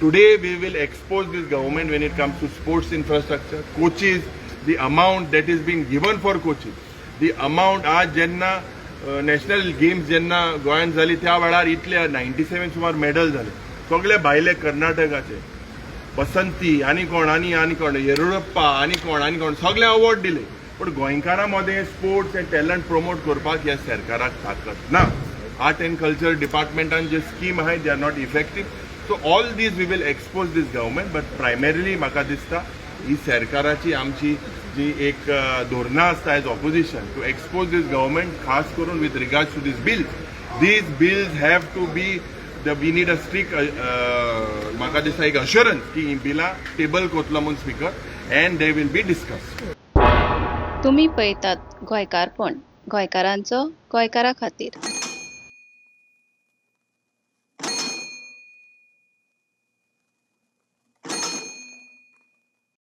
Today we will expose this government when it comes to sports infrastructure, coaches, the amount that is being given for coaches, the amount आज जेन्ना national games जेन्ना गोंयांत जाली त्या वेळार इतले 97 सुमार मेडल झाले सगळे भायले कर्नाटकाचे बसंती आनी कोण येरुळप्पा आनी कोण सगळे अवॉर्ड दिले पण गोंयकारां मध्ये स्पोर्ट्स एंड टॅलंट प्रमोट करपाक ह्या सरकाराक ताकद ना. आर्ट एंड कल्चर डिपार्टमेंटान जे स्कीम आहाय they are not effective. So all these we will expose this government but primarily म्हाका दिसता ही सरकाराची आमची जी एक धोरणां आसता as opposition to expose this government खास करून with regards to this bills have to be we need a strict म्हाका दिसता एक अश्युरन्स की ही बिलां टेबल करतलो म्हणून speaker and they will be discussed. तुम्ही पळयतात गोंयकारपण, गोंयकारांचो गोंयकारा खातीर.